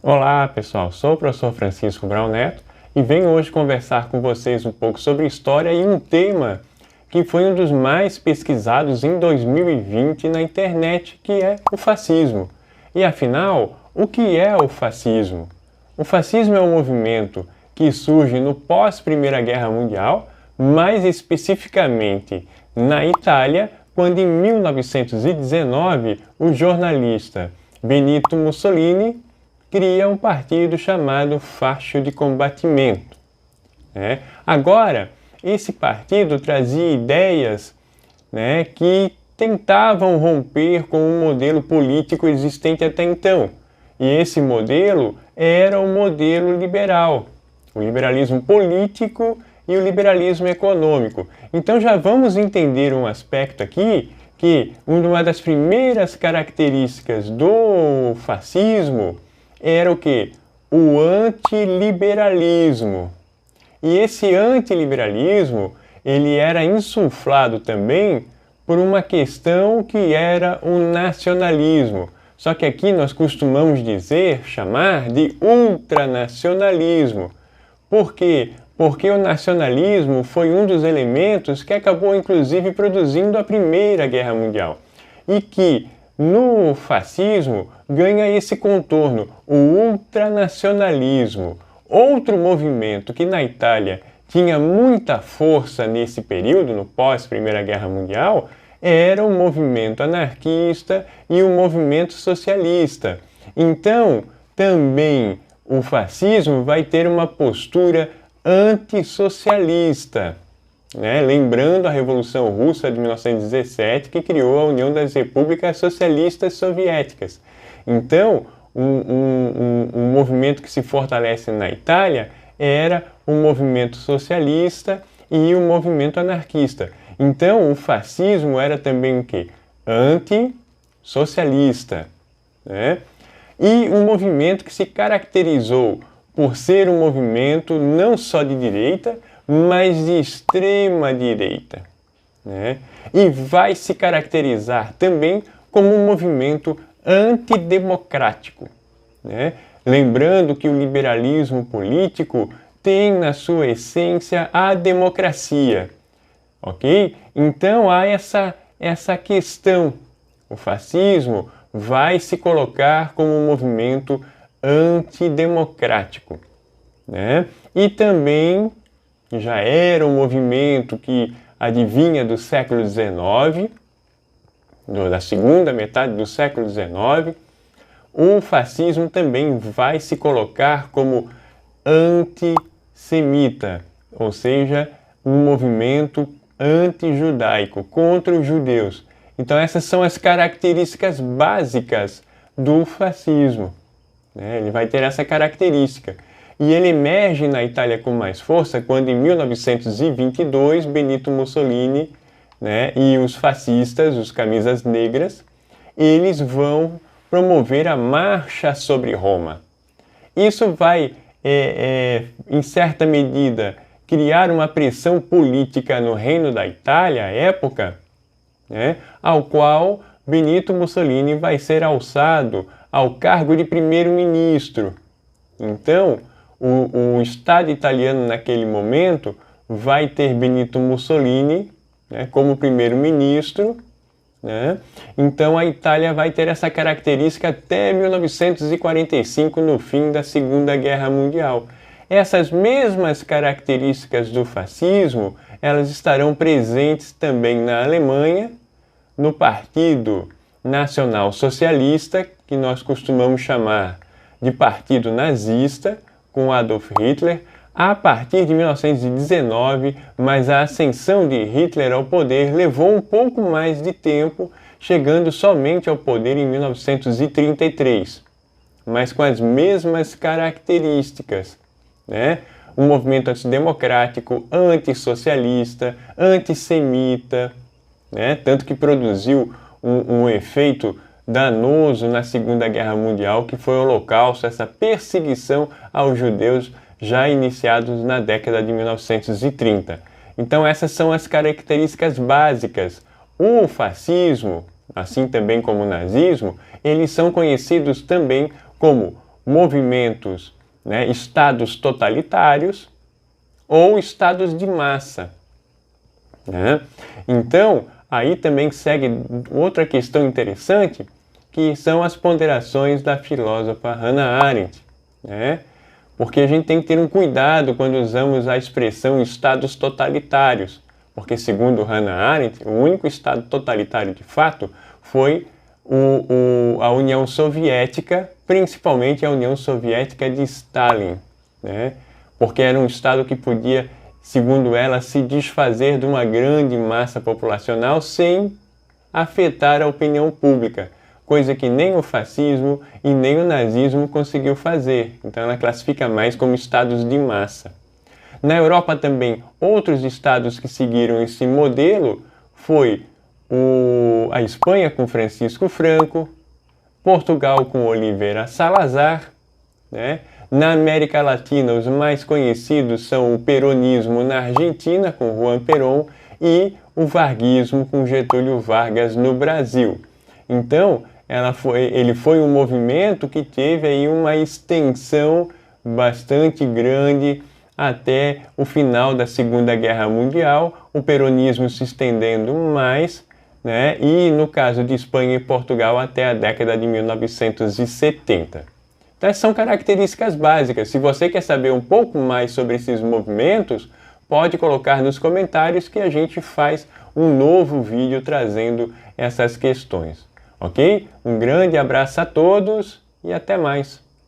Olá pessoal, sou o professor Francisco Brown Neto e venho hoje conversar com vocês um pouco sobre história e um tema que foi um dos mais pesquisados em 2020 na internet, que é o fascismo. E afinal, o que é o fascismo? O fascismo é um movimento que surge no pós-Primeira Guerra Mundial, mais especificamente na Itália, quando em 1919 o jornalista Benito Mussolini cria um partido chamado Fascio di Combattimento. Agora, esse partido trazia ideias que tentavam romper com o modelo político existente até então. E esse modelo era o modelo liberal, o liberalismo político e o liberalismo econômico. Então já vamos entender um aspecto aqui, que uma das primeiras características do fascismo era o que? O antiliberalismo. E esse antiliberalismo, ele era insuflado também por uma questão que era o nacionalismo. Só que aqui nós costumamos chamar de ultranacionalismo. Por quê? Porque o nacionalismo foi um dos elementos que acabou inclusive produzindo a Primeira Guerra Mundial. E que no fascismo ganha esse contorno, o ultranacionalismo. Outro movimento que na Itália tinha muita força nesse período, no pós-Primeira Guerra Mundial, era o movimento anarquista e o movimento socialista. Então, também o fascismo vai ter uma postura antissocialista. Lembrando a Revolução Russa de 1917, que criou a União das Repúblicas Socialistas Soviéticas. Então, um movimento que se fortalece na Itália era o movimento socialista e o movimento anarquista. Então, o fascismo era também o quê? Antissocialista. E um movimento que se caracterizou por ser um movimento não só de direita, mas de extrema direita. E vai se caracterizar também como um movimento antidemocrático. Lembrando que o liberalismo político tem na sua essência a democracia. Ok? Então há essa questão. O fascismo vai se colocar como um movimento antidemocrático. E também já era um movimento que advinha do século XIX, da segunda metade do século XIX. O fascismo também vai se colocar como antissemita, ou seja, um movimento antijudaico, contra os judeus. Então essas são as características básicas do fascismo. Ele vai ter essa característica. E ele emerge na Itália com mais força quando, em 1922, Benito Mussolini e os fascistas, os camisas negras, eles vão promover a Marcha sobre Roma. Isso vai, em certa medida, criar uma pressão política no Reino da Itália, à época, ao qual Benito Mussolini vai ser alçado ao cargo de primeiro-ministro. Então, o Estado italiano naquele momento vai ter Benito Mussolini como primeiro-ministro. Então a Itália vai ter essa característica até 1945, no fim da Segunda Guerra Mundial. Essas mesmas características do fascismo, elas estarão presentes também na Alemanha, no Partido Nacional Socialista, que nós costumamos chamar de Partido Nazista, com Adolf Hitler, a partir de 1919, mas a ascensão de Hitler ao poder levou um pouco mais de tempo, chegando somente ao poder em 1933, mas com as mesmas características, Um movimento antidemocrático, antissocialista, antissemita, tanto que produziu um efeito danoso na Segunda Guerra Mundial, que foi o Holocausto, essa perseguição aos judeus já iniciados na década de 1930. Então essas são as características básicas. O fascismo, assim também como o nazismo, eles são conhecidos também como movimentos, né, estados totalitários ou estados de massa, né? Então, aí também segue outra questão interessante, que são as ponderações da filósofa Hannah Arendt, né? Porque a gente tem que ter um cuidado quando usamos a expressão estados totalitários, porque segundo Hannah Arendt, o único estado totalitário de fato foi a União Soviética, principalmente a União Soviética de Stalin, né? Porque era um estado que podia, segundo ela, se desfazer de uma grande massa populacional sem afetar a opinião pública, coisa que nem o fascismo e nem o nazismo conseguiu fazer. Então ela classifica mais como estados de massa. Na Europa também, outros estados que seguiram esse modelo foi a Espanha com Francisco Franco, Portugal com Oliveira Salazar, né? Na América Latina, os mais conhecidos são o peronismo na Argentina, com Juan Perón, e o varguismo com Getúlio Vargas no Brasil. Então, ele foi um movimento que teve aí uma extensão bastante grande até o final da Segunda Guerra Mundial, o peronismo se estendendo mais, né? E no caso de Espanha e Portugal até a década de 1970. Então, essas são características básicas. Se você quer saber um pouco mais sobre esses movimentos, pode colocar nos comentários que a gente faz um novo vídeo trazendo essas questões. Ok? Um grande abraço a todos e até mais!